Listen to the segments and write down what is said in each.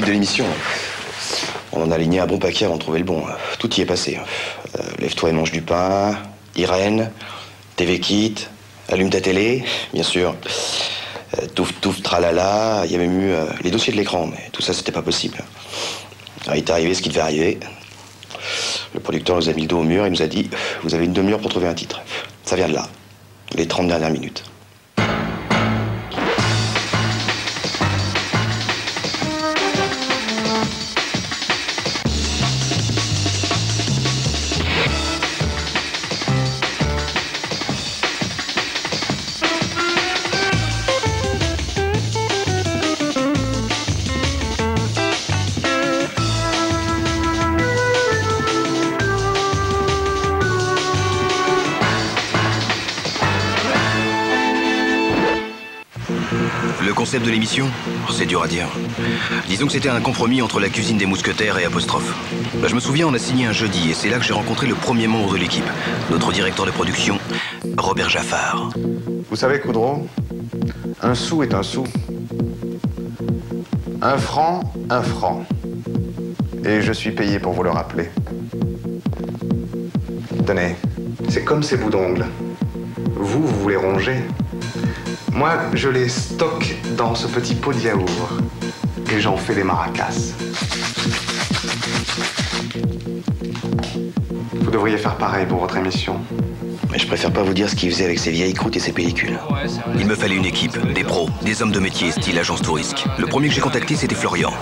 l'équipe de l'émission. On en a aligné un bon paquet avant de trouver le bon. Tout y est passé. Lève-toi et mange du pain, Irène, TV Kit, allume ta télé, bien sûr. Touf, touf, tralala. Il y a même eu les dossiers de l'écran, mais tout ça, c'était pas possible. Alors, il est arrivé ce qui devait arriver. Le producteur nous a mis le dos au mur et nous a dit « Vous avez une demi-heure pour trouver un titre. » Ça vient de là, les 30 dernières minutes. Le concept de l'émission, c'est dur à dire. Disons que c'était un compromis entre la cuisine des mousquetaires et Apostrophe. Je me souviens, on a signé un jeudi et c'est là que j'ai rencontré le premier membre de l'équipe, notre directeur de production, Robert Jaffard. Vous savez, Coudreau, un sou est un sou. Un franc, un franc. Et je suis payé pour vous le rappeler. Tenez, c'est comme ces bouts d'ongles. Vous les rongez. Moi, je les stocke dans ce petit pot de yaourt. Et j'en fais des maracas. Vous devriez faire pareil pour votre émission. Mais je préfère pas vous dire ce qu'il faisait avec ses vieilles croûtes et ses pellicules. Il me fallait une équipe, des pros, des hommes de métier, style agence Tourisque. Le premier que j'ai contacté, c'était Florian.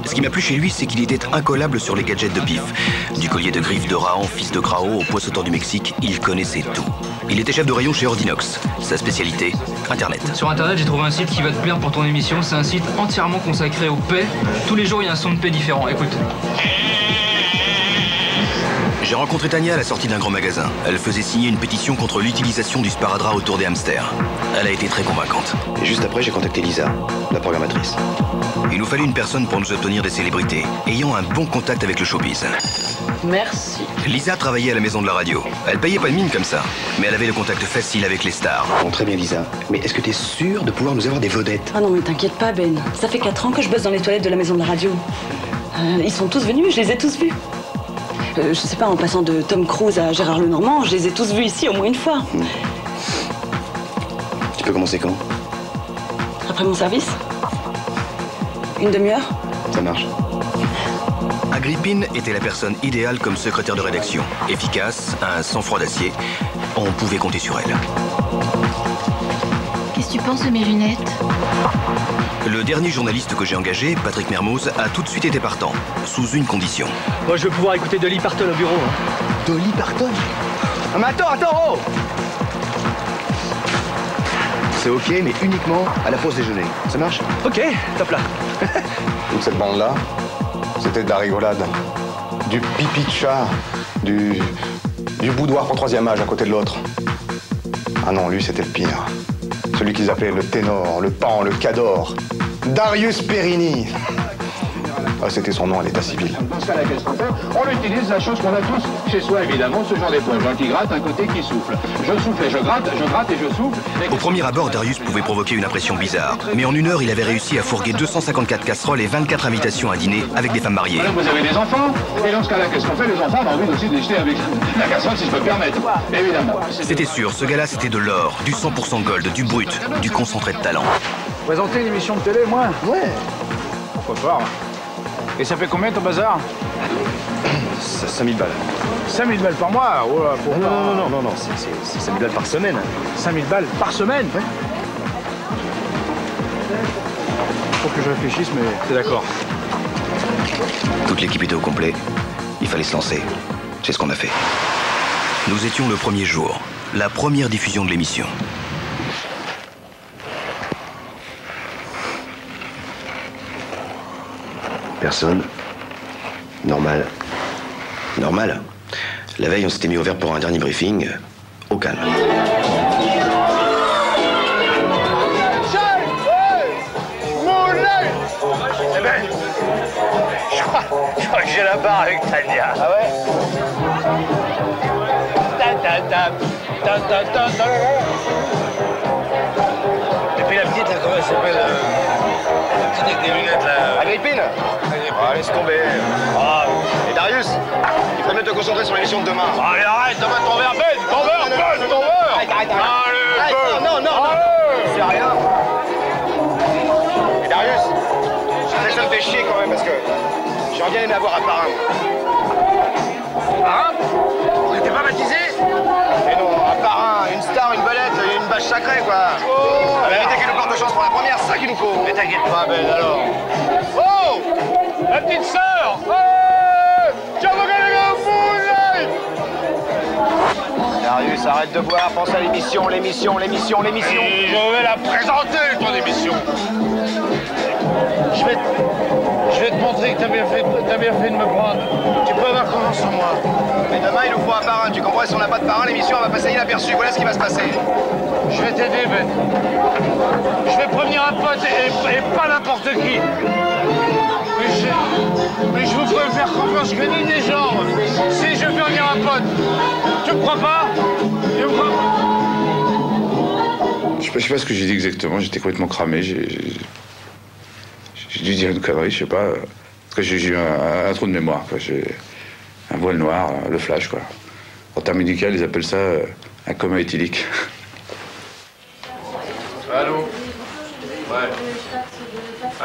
Ce qui m'a plu chez lui, c'est qu'il était incollable sur les gadgets de pif. Du collier de griffe de Raon, fils de Crao, au poids sautant du Mexique, il connaissait tout. Il était chef de rayon chez Ordinox. Sa spécialité, Internet. Sur Internet, j'ai trouvé un site qui va te plaire pour ton émission. C'est un site entièrement consacré aux paix. Tous les jours, il y a un son de paix différent. Écoute. J'ai rencontré Tania à la sortie d'un grand magasin. Elle faisait signer une pétition contre l'utilisation du sparadrap autour des hamsters. Elle a été très convaincante. Et juste après, j'ai contacté Lisa, la programmatrice. Il nous fallait une personne pour nous obtenir des célébrités, ayant un bon contact avec le showbiz. Merci. Lisa travaillait à la maison de la radio. Elle payait pas de mine comme ça, mais elle avait le contact facile avec les stars. Bon, très bien, Lisa. Mais est-ce que t'es sûre de pouvoir nous avoir des vedettes? Ah non, mais t'inquiète pas, Ben. Ça fait 4 ans que je bosse dans les toilettes de la maison de la radio. Ils sont tous venus, je les ai tous vus. Je sais pas, en passant de Tom Cruise à Gérard Lenormand, je les ai tous vus ici au moins une fois. Tu peux commencer quand? Après mon service? Une demi-heure? Ça marche. Agrippine était la personne idéale comme secrétaire de rédaction. Efficace, un sang-froid d'acier. On pouvait compter sur elle. Qu'est-ce que tu penses de mes lunettes? Le dernier journaliste que j'ai engagé, Patrick Mermoz, a tout de suite été partant, sous une condition. Moi, je veux pouvoir écouter Dolly Parton au bureau. Dolly Parton? Ah, mais attends, oh! C'est ok, mais uniquement à la pause déjeuner. Ça marche? Ok, top là. Toute cette bande-là, c'était de la rigolade. Du pipi de chat, du boudoir pour troisième âge à côté de l'autre. Ah non, lui, c'était le pire. Celui qu'ils appelaient le ténor, le pan, le cador. Darius Perini. Ah, c'était son nom à l'état civil. Dans ce cas-là, qu'est-ce qu'on fait? On utilise la chose qu'on a tous chez soi, évidemment, ce genre d'éponge. Un qui gratte, un côté qui souffle. Je souffle et je gratte et je souffle. Au premier abord, Darius pouvait provoquer une impression bizarre. Mais en 1 heure, il avait réussi à fourguer 254 casseroles et 24 invitations à dîner avec des femmes mariées. Voilà, vous avez des enfants, et dans ce cas-là, qu'est-ce qu'on fait? Les enfants ont envie aussi de les jeter avec la casserole, si je peux me permettre. Évidemment. C'était sûr, ce gars-là, c'était de l'or, du 100% gold, du brut, du concentré de talent. Présenter une émission de télé, moi? Ouais. Pourquoi pas? Et ça fait combien ton bazar? 5000 balles. 5000 balles par mois? Oh là, pour Non, c'est 5000 balles par semaine. 5000 balles par semaine? Ouais. Faut que je réfléchisse, mais t'es d'accord. Toute l'équipe était au complet. Il fallait se lancer. C'est ce qu'on a fait. Nous étions le premier jour, la première diffusion de l'émission. Personne. Normal. Normal. La veille, on s'était mis au vert pour un dernier briefing. Au calme. Eh ben, je crois que j'ai la barre avec Tania. Ah ouais? Et puis la petite, là, comment elle s'appelle? avec des lunettes là. Agrippine Ah, laisse tomber. Ah, Et Darius, il faudrait mieux te concentrer sur l'émission de demain. allez, arrête, donne-moi ton verre, Ben, ton verre, Ben, ton verre. Arrête. Allez, Ben. Non. C'est rien. Et Darius, ça me fait chier quand même parce que j'aurais bien aimé avoir un parrain. Parrain? T'es pas baptisé? Et non, un parrain, une star, une belette, une bâche sacrée quoi. La vérité qu'il nous porte de chance pour la première, c'est ça qu'il nous faut. Mais t'inquiète pas, Ben, alors. Oh! La petite sœur! Tiens, regardez le bout! Darius, arrête de boire, pense à l'émission. Et je vais la présenter, ton émission. Je vais te montrer que t'as bien fait de me prendre. Tu peux avoir confiance en moi. Mais demain, il nous faut un parrain. Tu comprends? Si on n'a pas de parrain, l'émission elle va passer inaperçue. Voilà ce qui va se passer. Je vais t'aider, Ben. Je vais prévenir un pote et pas n'importe qui. Mais je vous peux me faire confiance, je connais des gens. Si je fais venir un pote, tu me crois pas? Tu me crois pas? Je sais pas ce que j'ai dit exactement, j'étais complètement cramé. J'ai dû dire une connerie, je sais pas. Parce que j'ai eu un trou de mémoire, quoi. J'ai un voile noir, le flash, quoi. En termes médicaux, ils appellent ça un coma éthylique. Allô? Ouais.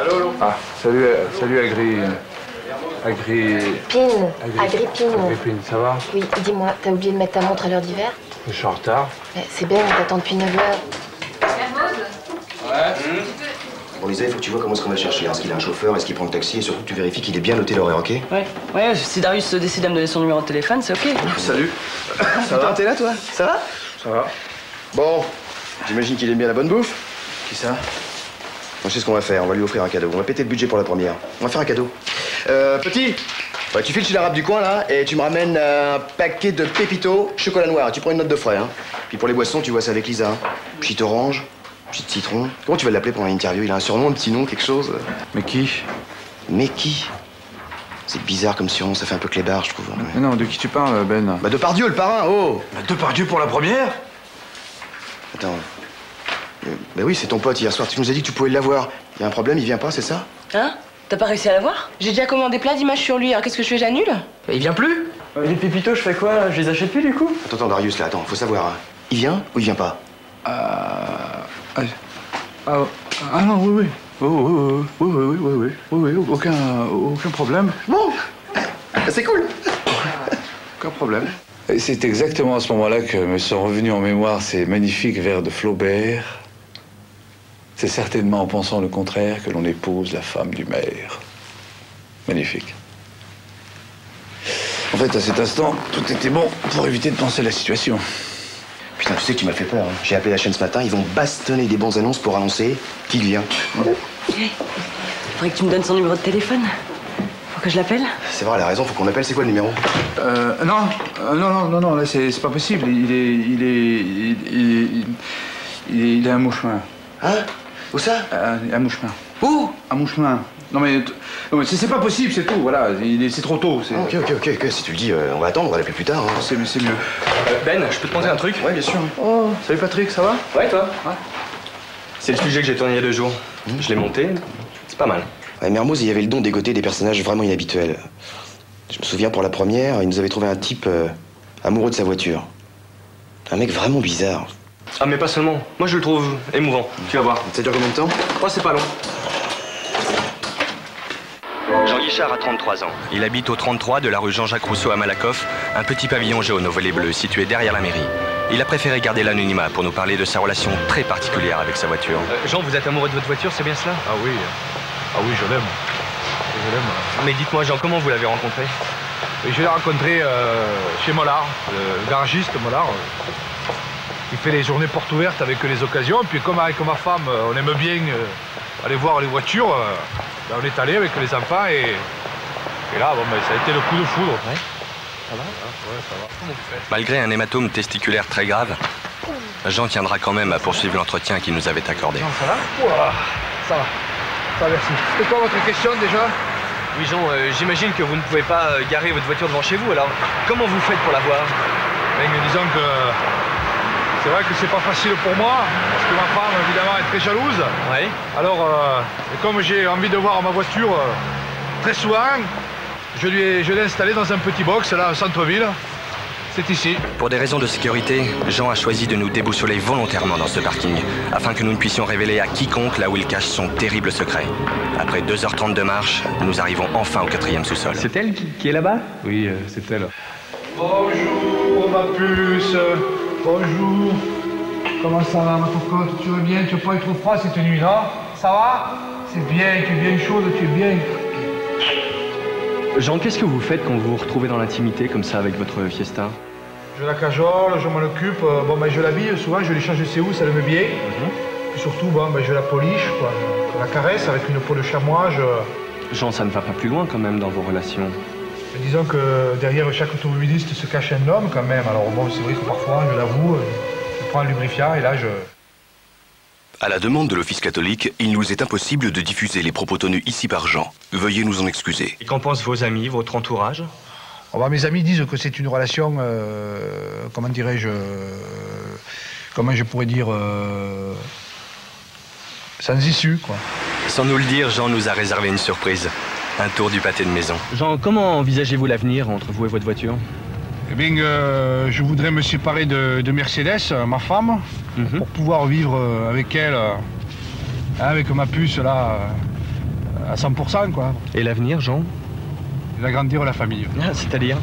Allô? Ah, salut Agrippine, ça va? Oui, dis-moi, t'as oublié de mettre ta montre à l'heure d'hiver? Je suis en retard. C'est Ben, on t'attend depuis 9 heures. Bon, Lisa, il faut que tu vois comment est-ce qu'on va le chercher. Est-ce qu'il a un chauffeur? Est-ce qu'il prend le taxi? Et surtout que tu vérifies qu'il est bien noté l'horaire, ok? Ouais, si Darius se décide à me donner son numéro de téléphone, c'est ok. Salut. Ça va? T'es là, toi? Ça va? Ça va? Bon, j'imagine qu'il aime bien la bonne bouffe. Qui ça? On sait ce qu'on va faire, on va lui offrir un cadeau. On va péter le budget pour la première. On va faire un cadeau. Petit, ouais, tu files chez l'arabe du coin, là, et tu me ramènes un paquet de Pépito chocolat noir. Et tu prends une note de frais, hein. Puis pour les boissons, tu vois ça avec Lisa. Hein. Petite orange, petite citron. Comment tu vas l'appeler pendant l'interview? Il a un surnom, un petit nom, quelque chose? Mais qui? Mais qui? C'est bizarre comme surnom, ça fait un peu clébard, je trouve. Ouais. Mais non, de qui tu parles, Ben? Bah Depardieu, le parrain, oh! Bah, Depardieu pour la première? Attends. Bah oui, c'est ton pote hier soir. Tu nous as dit que tu pouvais l'avoir. Il y a un problème, il vient pas, c'est ça? Hein? T'as pas réussi à l'avoir? J'ai déjà commandé plein d'images sur lui, alors qu'est-ce que je fais, j'annule? Il vient plus? Les pépitos, je fais quoi là? Je les achète plus du coup? Attends, Darius, là, attends, faut savoir. Hein. Il vient ou il vient pas? Non, oui. Oui, aucun problème. Bon, c'est cool. Aucun problème. Et c'est exactement à ce moment-là que me sont revenus en mémoire ces magnifiques vers de Flaubert. C'est certainement en pensant le contraire que l'on épouse la femme du maire. Magnifique. En fait, à cet instant, tout était bon pour éviter de penser à la situation. Putain, tu sais que tu m'as fait peur. Hein. J'ai appelé la chaîne ce matin, ils vont bastonner des bons annonces pour annoncer qu'il vient. Faudrait que tu me donnes son numéro de téléphone. Faut que je l'appelle. C'est vrai, elle a raison, faut qu'on l'appelle. C'est quoi le numéro? Non, là, c'est pas possible. Il est à Mouchemin. Hein? Où ça? À Mouchemin. Où? À Mouchemin. Non mais c'est pas possible, c'est tout, voilà. C'est trop tôt. Ok. Si tu le dis, on va attendre, on va l'appeler plus tard. Hein. C'est mieux. Ben, je peux te demander un truc? Ouais, bien sûr. Oh, salut Patrick, ça va? Ouais, toi? Ouais. C'est le sujet que j'ai tourné il y a 2 jours. Je l'ai monté, c'est pas mal. Ouais, Mermoz, il y avait le don d'égoter des personnages vraiment inhabituels. Je me souviens, pour la première, il nous avait trouvé un type amoureux de sa voiture. Un mec vraiment bizarre. Ah, mais pas seulement. Moi, je le trouve émouvant. Tu vas voir. Ça dure combien de temps? Oh, c'est pas long. Jean Guichard a 33 ans. Il habite au 33 de la rue Jean-Jacques Rousseau à Malakoff, un petit pavillon jaune au volet bleu situé derrière la mairie. Il a préféré garder l'anonymat pour nous parler de sa relation très particulière avec sa voiture. Jean, vous êtes amoureux de votre voiture, c'est bien cela? Ah oui, je l'aime. Mais dites-moi, Jean, comment vous l'avez rencontré? Et je l'ai rencontré chez Mollard, le garagiste Mollard. Il fait les journées portes ouvertes avec les occasions. Puis comme avec ma femme, on aime bien aller voir les voitures, on est allé avec les enfants et là, ça a été le coup de foudre. Ouais. Ça va? Ouais, ça va. Comment vous faites? Malgré un hématome testiculaire très grave, Jean tiendra quand même à poursuivre l'entretien qu'il nous avait accordé. Jean, ça va? Ouah, ça va. Ça va, merci. C'était quoi votre question déjà? Oui, Jean, j'imagine que vous ne pouvez pas garer votre voiture devant chez vous, alors comment vous faites pour la voir? Disons que C'est vrai que c'est pas facile pour moi, parce que ma femme, évidemment, est très jalouse. Oui. Alors, et comme j'ai envie de voir ma voiture très souvent, je l'ai installée dans un petit box, là, au centre-ville. C'est ici. Pour des raisons de sécurité, Jean a choisi de nous déboussoler volontairement dans ce parking, afin que nous ne puissions révéler à quiconque là où il cache son terrible secret. Après 2h30 de marche, nous arrivons enfin au 4e sous-sol. C'est elle qui est là-bas? Oui, c'est elle. Bonjour, ma puce. Bonjour. Comment ça va, ma cocotte? Tu vas bien? Tu n'as pas eu trop froid cette nuit, non? Ça va? C'est bien, tu es bien chaude, tu es bien. Jean, qu'est-ce que vous faites quand vous vous retrouvez dans l'intimité comme ça avec votre fiesta? Je la cajole, je m'en occupe. Bon, ben, je l'habille souvent, je lui change ses housses, elle me met bien. Puis surtout, bon, ben, je la polish, quoi. Je la caresse avec une peau de chamois. Jean, ça ne va pas plus loin quand même dans vos relations. Mais disons que derrière chaque automobiliste se cache un homme quand même. Alors bon, c'est vrai que parfois, je l'avoue, je prends un lubrifiant et là, je... À la demande de l'Office catholique, il nous est impossible de diffuser les propos tenus ici par Jean. Veuillez nous en excuser. Et qu'en pensent vos amis, votre entourage? Mes amis disent que c'est une relation, comment dirais-je, comment je pourrais dire, sans issue, quoi. Sans nous le dire, Jean nous a réservé une surprise. Un tour du pâté de maison. Jean, comment envisagez-vous l'avenir entre vous et votre voiture? Eh bien, je voudrais me séparer de Mercedes, ma femme, pour pouvoir vivre avec elle, avec ma puce, là, à 100%, quoi. Et l'avenir, Jean? D'agrandir la famille. C'est-à-dire?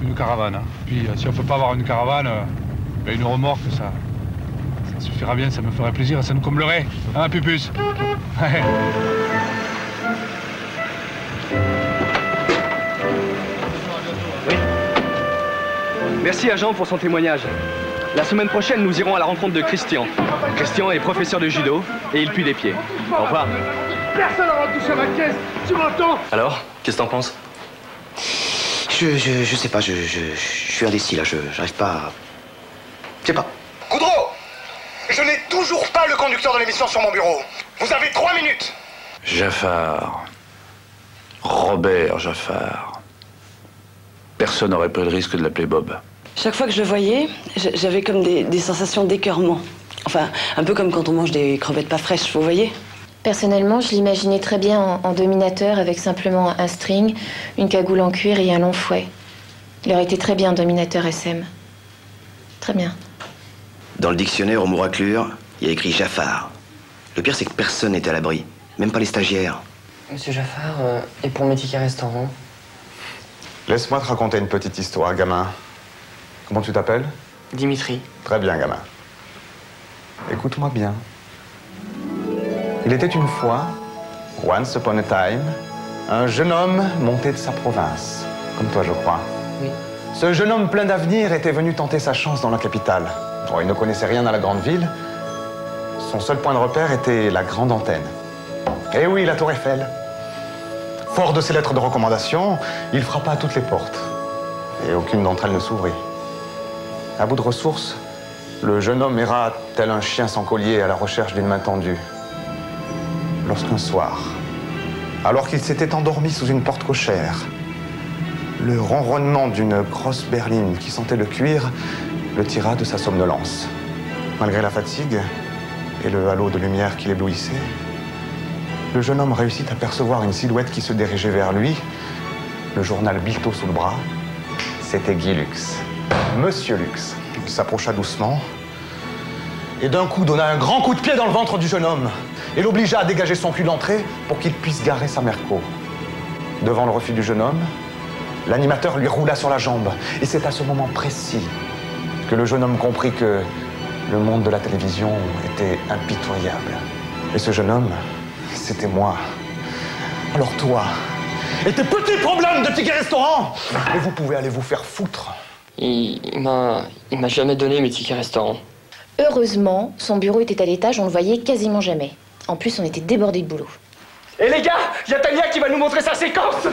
Une caravane. Hein. Puis, si on ne peut pas avoir une caravane, une remorque, ça suffira bien, ça me ferait plaisir, ça nous comblerait. Hein, Pupus? Merci à Jean pour son témoignage. La semaine prochaine, nous irons à la rencontre de Christian. Christian est professeur de judo et il pue des pieds. Au revoir. Personne n'a touché à ma caisse, tu m'entends? Alors, qu'est-ce que t'en penses? Je sais pas, je suis indécis là, j'arrive pas à... Je sais pas. Coudreau, je n'ai toujours pas le conducteur de l'émission sur mon bureau. Vous avez 3 minutes. Jaffar. Robert Jaffar. Personne n'aurait pris le risque de l'appeler Bob. Chaque fois que je le voyais, j'avais comme des sensations d'écœurement. Enfin, un peu comme quand on mange des crevettes pas fraîches, vous voyez? Personnellement, je l'imaginais très bien en dominateur avec simplement un string, une cagoule en cuir et un long fouet. Il aurait été très bien dominateur SM. Très bien. Dans le dictionnaire au mot raclure, il y a écrit Jaffar. Le pire, c'est que personne n'est à l'abri, même pas les stagiaires. Monsieur Jaffar, et pour mes tickets restaurant? Laisse-moi te raconter une petite histoire, gamin. Comment tu t'appelles? Dimitri. Très bien, gamin. Écoute-moi bien. Il était une fois, once upon a time, un jeune homme monté de sa province. Comme toi, je crois. Oui. Ce jeune homme plein d'avenir était venu tenter sa chance dans la capitale. Oh, il ne connaissait rien à la grande ville. Son seul point de repère était la grande antenne. Eh oui, la Tour Eiffel. Fort de ses lettres de recommandation, il frappa à toutes les portes. Et aucune d'entre elles ne s'ouvrit. À bout de ressources, le jeune homme erra tel un chien sans collier à la recherche d'une main tendue. Lorsqu'un soir, alors qu'il s'était endormi sous une porte cochère, le ronronnement d'une grosse berline qui sentait le cuir le tira de sa somnolence. Malgré la fatigue et le halo de lumière qui l'éblouissait, le jeune homme réussit à percevoir une silhouette qui se dirigeait vers lui, le journal Bilto sous le bras. C'était Guy Lux. Monsieur Lux. Il s'approcha doucement et d'un coup donna un grand coup de pied dans le ventre du jeune homme et l'obligea à dégager son cul d'entrée pour qu'il puisse garer sa Merco. Devant le refus du jeune homme, l'animateur lui roula sur la jambe. Et c'est à ce moment précis que le jeune homme comprit que le monde de la télévision était impitoyable. Et ce jeune homme, c'était moi. Alors toi, et tes petits problèmes de tickets restaurant, et vous pouvez aller vous faire foutre. Il m'a jamais donné mes tickets restaurant. Heureusement, son bureau était à l'étage, on le voyait quasiment jamais. En plus, on était débordés de boulot. Et les gars, il y a Talia qui va nous montrer sa séquence. C'est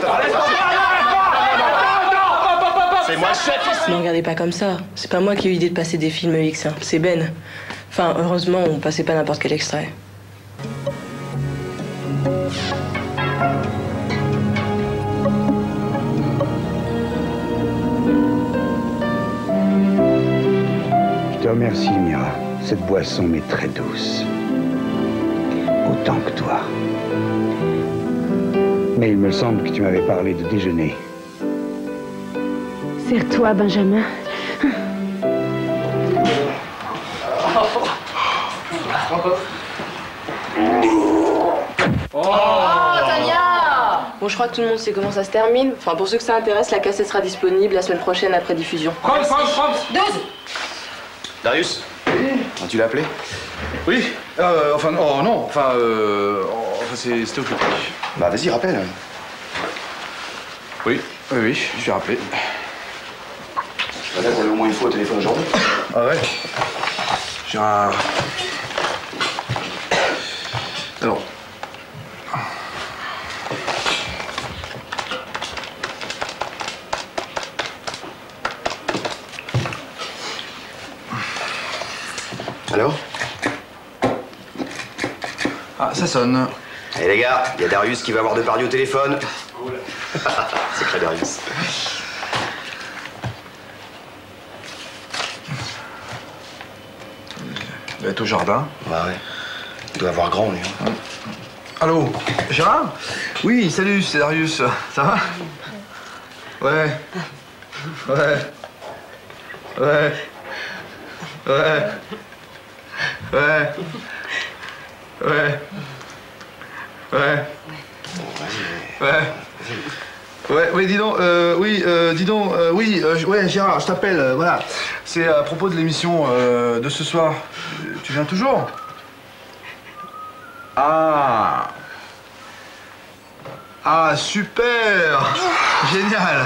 moi le chef. Ne regardez pas comme ça. C'est pas moi qui ai eu l'idée de passer des films X, hein. C'est Ben. Enfin, heureusement, on passait pas n'importe quel extrait. Je t'ai merci, Mira. Cette boisson m'est très douce. Autant que toi. Mais il me semble que tu m'avais parlé de déjeuner. Serre-toi, Benjamin. Oh, Tania! Bon, je crois que tout le monde sait comment ça se termine. Enfin, pour ceux que ça intéresse, la cassette sera disponible la semaine prochaine après diffusion. France 12! Darius, tu l'as appelé? Oui, c'était occupé. Bah vas-y, rappelle. Oui, je vais rappeler. Là, t'avais au moins une fois au téléphone aujourd'hui. Ah ouais. J'ai un... Alors... Alors? Ah, ça sonne. Eh les gars, il y a Darius qui va avoir Depardieu au téléphone. Cool. C'est que Darius. Il va être au jardin. Bah ouais. Il doit avoir grand, lui. Hein. Allô, Gérard? Oui, salut, c'est Darius. Ça va? Ouais. Ouais. Ouais. Ouais. Ouais. Ouais. Ouais. Ouais. Ouais, dis donc, ouais, Gérard, je t'appelle, voilà. C'est à propos de l'émission de ce soir. Tu viens toujours? Ah. Ah, super. Génial.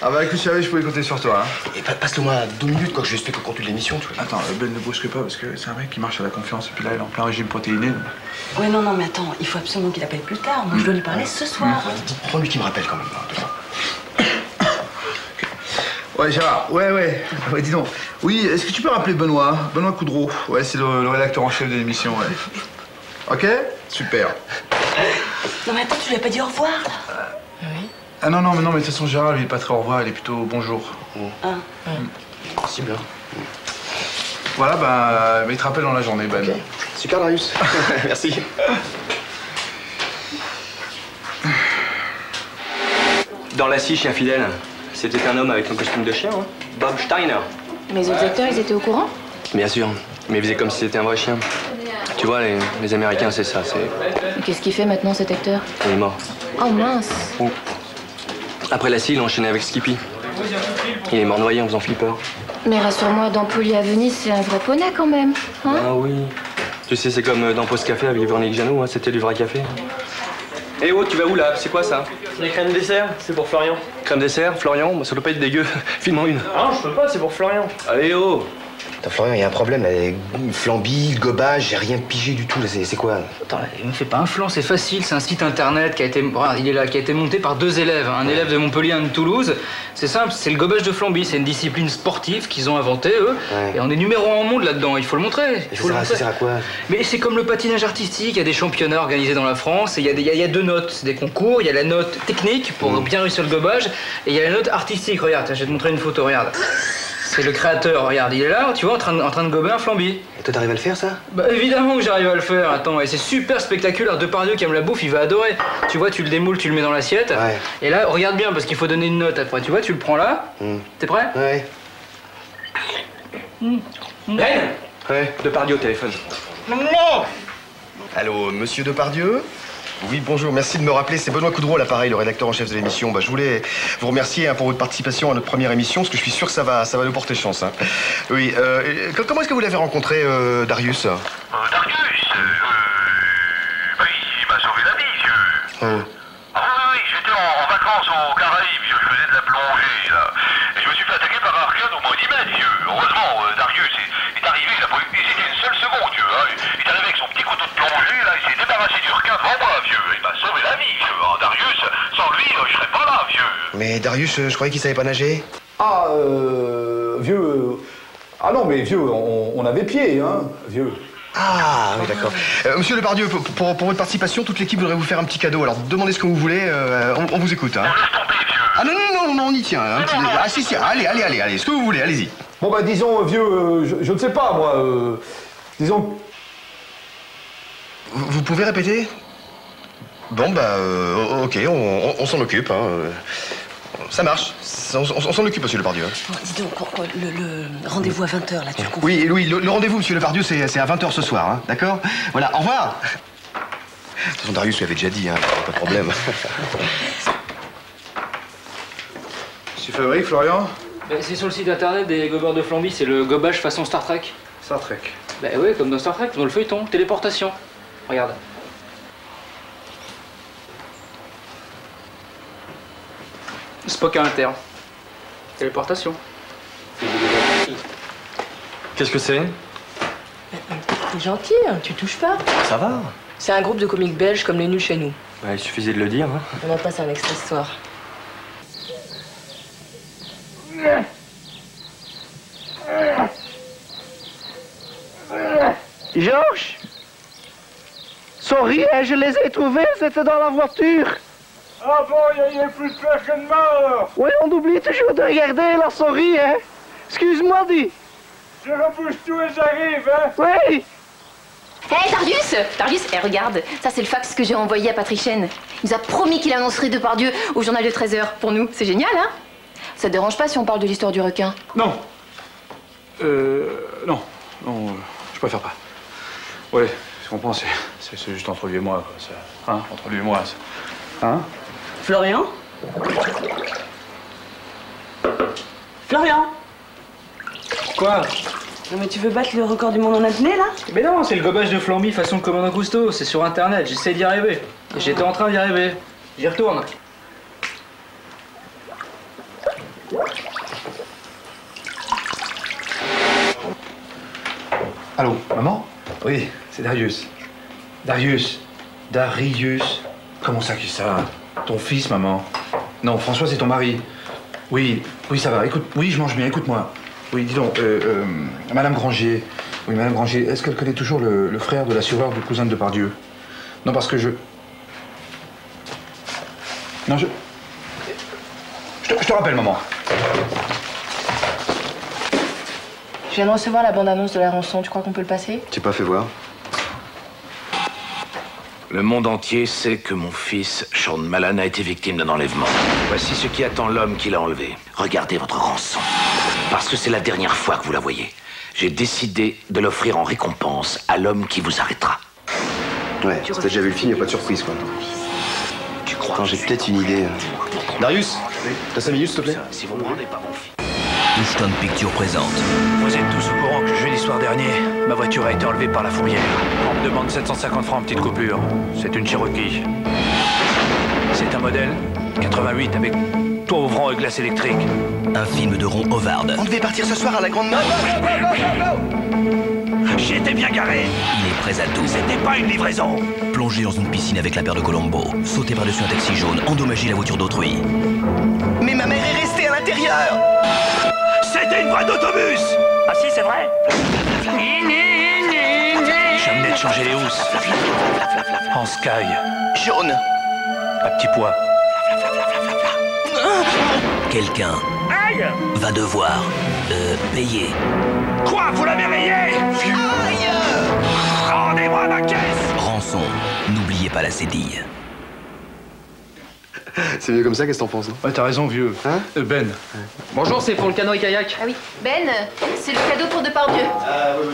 Ah bah écoute, je savais que je pouvais compter sur toi. Hein. Et passe-le-moi 2 minutes, quoi, que je explique le contenu de l'émission, tu vois. Attends, Ben ne brusque pas, parce que c'est un mec qui marche à la confiance, et puis là, il est en plein régime protéiné. Donc... Ouais, non, mais attends, il faut absolument qu'il appelle plus tard. Moi, je dois lui parler ce soir. Prends-lui qui me rappelle quand même. Ouais, Gérard, ouais, dis donc. Oui, est-ce que tu peux rappeler Benoît Coudreau? Ouais, c'est le rédacteur en chef de l'émission, ouais. Ok? Super. Non, mais attends, tu lui as pas dit au revoir, là? Oui. Ah non, mais de toute façon, Gérard, lui, il est pas très au revoir, il est plutôt bonjour. Ah. C'est bien. Voilà, bah, il te rappelle dans la journée, Ben. Okay. Super, Darius. Merci. Dans la Ciche, infidèle, c'était un homme avec un costume de chien, hein. Bob Steiner. Mes autres acteurs, ils étaient au courant? Bien sûr, mais il faisait comme si c'était un vrai chien. Tu vois, les Américains, c'est ça, c'est... Qu'est-ce qu'il fait maintenant, cet acteur? Il est mort. Oh mince. Après la scie, il a enchaîné avec Skippy. Il est mort noyé en faisant flipper. Mais rassure-moi, dans Poli à Venise, c'est un vrai poney quand même. Hein? Ah oui. Tu sais, c'est comme dans Post Café avec Véronique Jeannot, hein, c'était du vrai café. Eh oh, tu vas où là? C'est quoi ça? La crème dessert, c'est pour Florian. Crème dessert, Florian? Ça doit pas être dégueu. File-moi une. Ah non, je peux pas, c'est pour Florian. Allez oh! Attends, Florian, il y a un problème, là. Flamby, le gobage, j'ai rien pigé du tout, là. C'est quoi? Attends, il me fait pas un flan, c'est facile. C'est un site internet qui a été, qui a été monté par 2 élèves. Un élève de Montpellier et un de Toulouse. C'est simple, c'est le gobage de Flamby. C'est une discipline sportive qu'ils ont inventée, eux. Ouais. Et on est numéro 1 au monde là-dedans, il faut le montrer. Ça sert à quoi? Mais c'est comme le patinage artistique, il y a des championnats organisés dans la France. Et il y a 2 notes, c'est des concours. Il y a la note technique pour bien réussir le gobage. Et il y a la note artistique. Regarde, je vais te montrer une photo, regarde. C'est le créateur, regarde, il est là, tu vois, en train de gober un Flamby. Et toi, t'arrives à le faire, ça? Bah évidemment que j'arrive à le faire, attends, et c'est super spectaculaire. Depardieu qui aime la bouffe, il va adorer. Tu vois, tu le démoules, tu le mets dans l'assiette. Ouais. Et là, regarde bien, parce qu'il faut donner une note après. Tu vois, tu le prends là. T'es prêt? Ouais. Ben? Ouais, Depardieu au téléphone. Non! Allô, monsieur Depardieu? Oui, bonjour, merci de me rappeler. C'est Benoît Coudreau, l'appareil, le rédacteur en chef de l'émission. Bah, je voulais vous remercier pour votre participation à notre première émission, parce que je suis sûr que ça va nous porter chance. Hein. Oui, comment est-ce que vous l'avez rencontré, Darius? Darius il m'a sauvé la vie, vieux. Oh. Ah oui, j'étais en vacances aux Caraïbes, vieux. Je faisais de la plongée, là. Et je me suis fait attaquer par un requin au moins 10 mètres, vieux. Heureusement, Darius est arrivé, il a pas hésité une seule seconde, vieux. Hein. Il est arrivé avec son petit couteau de plongée, là, il s'est débarrassé du requin devant moi, vieux. Il m'a sauvé la vie, vieux. Hein. Darius, sans lui, je serais pas là, vieux. Mais Darius, je croyais qu'il savait pas nager. Ah, vieux... Ah non, mais vieux, on avait pied, hein, vieux. Ah, oui, d'accord. Monsieur Depardieu, pour votre participation, toute l'équipe voudrait vous faire un petit cadeau. Alors, demandez ce que vous voulez, on vous écoute. Hein. Laisse tomber, vieux. Ah non, on y tient. Un petit... Ah si, allez, ce que vous voulez, allez-y. Bon, bah, disons, vieux, je ne sais pas, moi, disons... Vous pouvez répéter? Bon, bah, ok, on s'en occupe, hein. Ça marche. On s'en occupe, monsieur Lepardieu. Oh, dis donc, le rendez-vous à 20h, là, tu le comprends? Oui, le rendez-vous, monsieur Lepardieu, c'est à 20h ce soir, hein, d'accord? Voilà, au revoir. De toute façon, Darius lui avait déjà dit, hein, pas de problème. Monsieur Fabrique, Florian? C'est sur le site internet des gobeurs de Flamby, c'est le gobage façon Star Trek. Star Trek? Bah oui, comme dans Star Trek, dans le feuilleton, téléportation. Regarde. Spock à l'interne. Téléportation. Qu'est-ce que c'est? T'es gentil, hein, tu touches pas. Ça va? C'est un groupe de comiques belges comme les nuls chez nous. Ouais, il suffisait de le dire. Hein. On en passe un extrait ce soir. Georges? Sorry, hein, je les ai trouvés, c'était dans la voiture. Ah bon, il y a plus de peur que de mort. Oui, on oublie toujours de regarder la souris, hein. Excuse-moi, dis. Je repousse tout et j'arrive, hein. Oui. Hé, Darius, regarde, ça c'est le fax que j'ai envoyé à Patricienne. Il nous a promis qu'il annoncerait Depardieu au journal de 13h. Pour nous, c'est génial, hein? Ça te dérange pas si on parle de l'histoire du requin? Non. Non, je préfère pas. Ouais, je comprends, c'est juste entre lui et moi, quoi. Ça, hein, entre lui et moi, ça. Hein? Florian? Florian? Quoi? Non mais tu veux battre le record du monde en apnée, là? Mais non, c'est le gobage de Flamby façon Commandant Cousteau, c'est sur internet, j'essaie d'y arriver. Et j'étais en train d'y arriver. J'y retourne. Allô, maman? Oui, c'est Darius. Darius. Comment ça qui ça? Ton fils, maman? Non, François, c'est ton mari. Oui, ça va. Écoute, oui, je mange bien, écoute-moi. Oui, dis donc, Madame Granger. Oui, Madame Granger, est-ce qu'elle connaît toujours le frère de l'assureur du cousin de Depardieu? Non, parce que Non, je te rappelle, maman. Je viens de recevoir la bande-annonce de la rançon, tu crois qu'on peut le passer? Tu pas fait voir? Le monde entier sait que mon fils, Sean Malan, a été victime d'un enlèvement. Voici ce qui attend l'homme qui l'a enlevé. Regardez votre rançon. Parce que c'est la dernière fois que vous la voyez. J'ai décidé de l'offrir en récompense à l'homme qui vous arrêtera. Ouais, t'as déjà vu le film, y a pas de surprise, quoi. Tu crois? Attends, j'ai peut-être une idée. Darius, t'as 5 minutes, s'il te plaît? Si vous me rendez pas mon fils. Touchstone Pictures présente. Vous êtes tous au courant que jeudi soir dernier, ma voiture a été enlevée par la fourrière. On me demande 750 francs en petite coupure. C'est une Cherokee. C'est un modèle 88 avec toit ouvrant et glace électrique. Un film de Ron Howard. On devait partir ce soir à la Grande Mort. J'y étais bien garé. Il est prêt à tout. C'était pas une livraison. Plongé dans une piscine avec la paire de Colombo. Sauter par-dessus un taxi jaune. Endommager la voiture d'autrui. Mais ma mère est restée à l'intérieur. C'était une voie d'autobus. Ah si, c'est vrai. Je venais de changer les housses. En sky. Jaune. À petit pois. Quelqu'un va devoir payer. Quoi? Vous l'avez rayé? Rendez-moi ma caisse. Rançon. N'oubliez pas la cédille. C'est mieux comme ça, qu'est-ce que t'en penses? Ouais, t'as raison, vieux. Hein? Ben. Bonjour, c'est pour le canoë-kayak. Ah oui. Ben, c'est le cadeau pour Depardieu. Oui.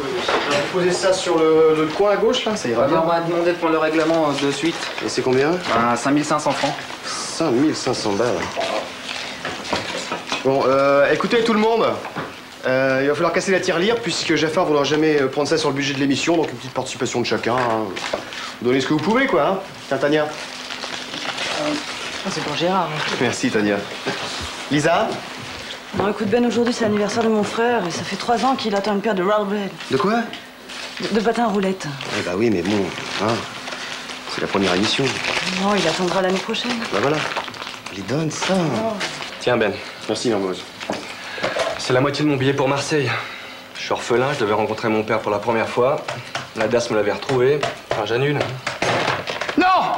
Je vais poser ça sur le coin à gauche, là, ça ira bien. On va demander de prendre le règlement de suite. Et c'est combien? 5500 francs. 5500 balles. Bon, écoutez tout le monde. Il va falloir casser la tirelire puisque Jaffar ne voudra jamais prendre ça sur le budget de l'émission, donc une petite participation de chacun. Hein. Vous donnez ce que vous pouvez, quoi. Hein. Tiens, Tania. C'est pour Gérard. Hein. Merci, Tania. Lisa? Bon, écoute, Ben, aujourd'hui, c'est l'anniversaire de mon frère et ça fait 3 ans qu'il attend une paire de rollerblades. De quoi? De patins à roulettes. Eh bah oui, mais bon, hein, c'est la première émission. Non, il attendra l'année prochaine. Bah voilà, lui donne ça. Oh. Tiens, Ben. Merci, Mermoz. C'est la moitié de mon billet pour Marseille. Je suis orphelin, je devais rencontrer mon père pour la première fois. La DAS me l'avait retrouvé. Enfin, j'annule. Non!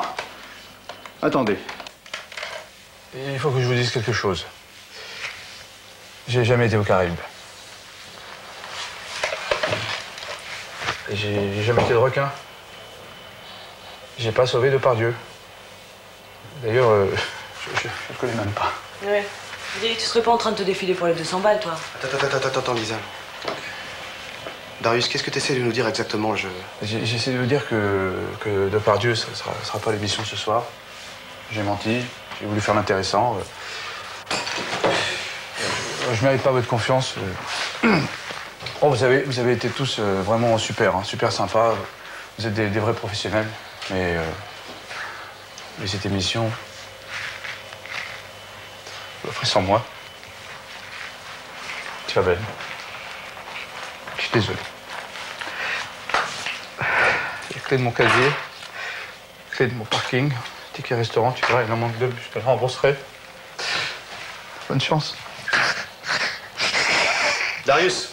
Attendez. Il faut que je vous dise quelque chose. J'ai jamais été aux Caraïbes. Et j'ai jamais été de requin. J'ai pas sauvé Depardieu. D'ailleurs, je le connais même pas. Ouais. Dis, tu serais pas en train de te défiler pour les 200 balles, toi? Attends, Lisa. Darius, qu'est-ce que tu essaies de nous dire exactement? J'essaie de vous dire que Depardieu, ça sera pas l'émission ce soir. J'ai menti, j'ai voulu faire l'intéressant. Je mérite pas votre confiance. Oh, vous avez été tous vraiment super, hein, super sympas. Vous êtes des vrais professionnels. Mais cette émission, vous la ferez sans moi. Tu vas belle. Je suis désolé. La clé de mon casier, clé de mon parking, ticket restaurant, tu verras, il en manque 2, je te le rembourserai. Bonne chance. Darius,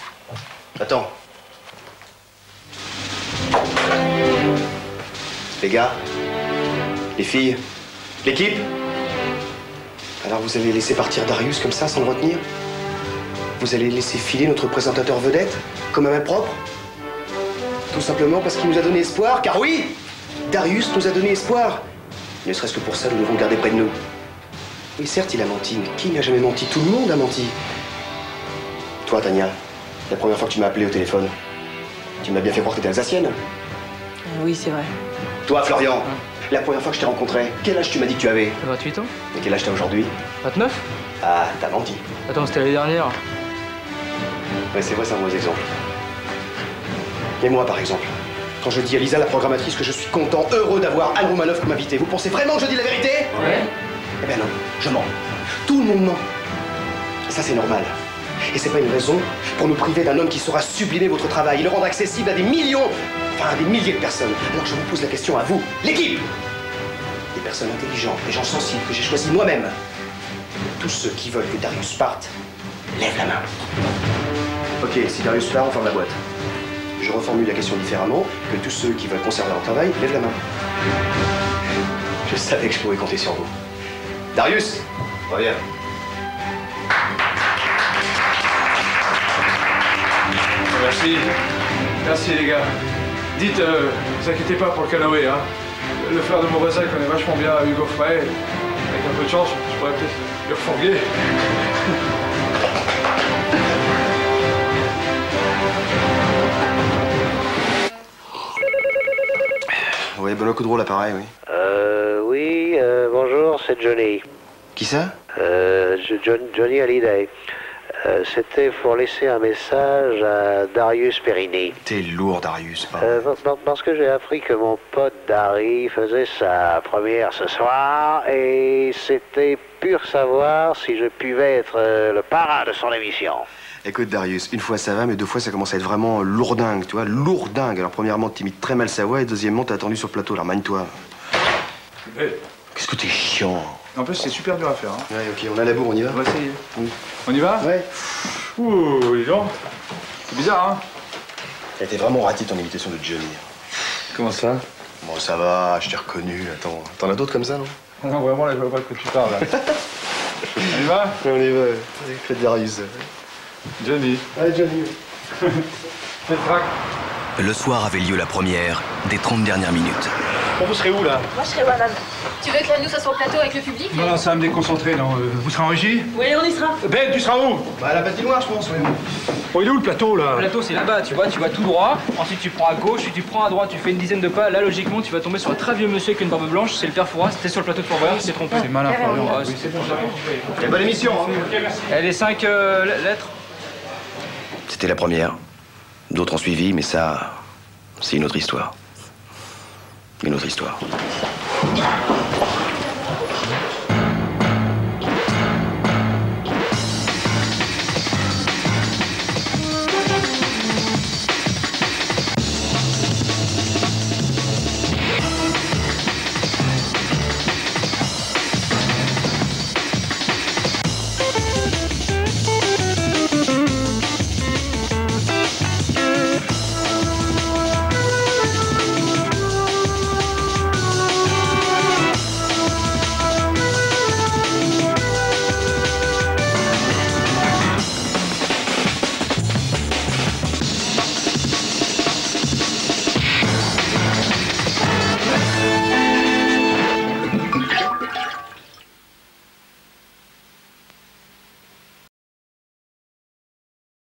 attends. Les gars, les filles, l'équipe. Alors vous allez laisser partir Darius comme ça, sans le retenir? Vous allez laisser filer notre présentateur vedette, comme à main propre? Tout simplement parce qu'il nous a donné espoir, car oui, Darius nous a donné espoir. Ne serait-ce que pour ça, nous devons le garder près de nous. Oui, certes, il a menti, mais qui n'a jamais menti? Tout le monde a menti. Toi, Tania, la première fois que tu m'as appelé au téléphone, tu m'as bien fait croire que t'étais alsacienne. Oui, c'est vrai. Toi, Florian, la première fois que je t'ai rencontré, quel âge tu m'as dit que tu avais? 28 ans. Et quel âge t'as aujourd'hui? 29. Ah, t'as menti. Attends, c'était l'année dernière. Ouais, c'est vrai, c'est un mauvais exemple. Et moi, par exemple, quand je dis à Lisa, la programmatrice, que je suis content, heureux d'avoir Anne Romanoff comme invité, vous pensez vraiment que je dis la vérité? Ouais. Eh ben non, je mens. Tout le monde ment. Et ça, c'est normal. Et c'est pas une raison pour nous priver d'un homme qui saura sublimer votre travail et le rendre accessible à des millions, enfin à des milliers de personnes. Alors je vous pose la question à vous, l'équipe. Des personnes intelligentes, des gens sensibles que j'ai choisis moi-même. Tous ceux qui veulent que Darius parte, lève la main. Ok, si Darius part, on ferme la boîte. Je reformule la question différemment, que tous ceux qui veulent conserver leur travail, lèvent la main. Je savais que je pouvais compter sur vous. Darius, reviens. Merci. Merci les gars. Dites, vous inquiétez pas pour le canoë, hein. Le frère de mon voisin connaît vachement bien Hugo Frey. Avec un peu de chance, je pourrais peut-être le refourguer. Oui, Benoît Coudreau, l'appareil, oui. Oui, bonjour, c'est Johnny. Qui ça? Johnny Hallyday. C'était pour laisser un message à Darius Périni. T'es lourd, Darius. Parce que j'ai appris que mon pote Dari faisait sa première ce soir et c'était pur savoir si je pouvais être le parrain de son émission. Écoute, Darius, une fois ça va, mais deux fois ça commence à être vraiment lourdingue, tu vois, lourdingue. Alors premièrement, t'imites très mal sa voix et deuxièmement, t'as attendu sur le plateau, alors magne-toi. Qu'est-ce que t'es chiant. En plus, c'est super dur à faire. Hein. Ouais, ok, on a la bourre, on y va? On va essayer. Oui. On y va? Ouais. Ouh, dis donc. C'est bizarre, hein? T'as été vraiment raté ton imitation de Johnny. Comment ça? Bon, ça va, je t'ai reconnu. Attends, t'en as d'autres comme ça, non? Non, vraiment, là, je vois pas de quoi tu parles, là. On y va? Ouais, on y va. Faites Darius. Johnny. Allez, Johnny. Fais le trac. Le soir avait lieu la première des 30 dernières minutes. Bon, vous serez où, là? Moi, je serai Wanam. Tu veux que nous soit sur le plateau avec le public? Non, ça va me déconcentrer, non. Vous serez en régie? Oui, on y sera. Ben, tu seras où? Bah, à la patinoire, je pense, oui. Oh, il est où le plateau, là? Le plateau, c'est là-bas, tu vas tout droit. Ensuite, tu prends à gauche, puis tu prends à droite, tu fais une dizaine de pas. Là, logiquement, tu vas tomber sur un très vieux monsieur avec une barbe blanche. C'est le père Fouras. T'es sur le plateau de Fort Boyard, tu t'es trompé. C'est malin, Florian. Oui, c'est bon, ça. Bonne émission, hein. Et les 5 lettres? C'était la première. D'autres ont suivi, mais ça, c'est une autre histoire. Une autre histoire.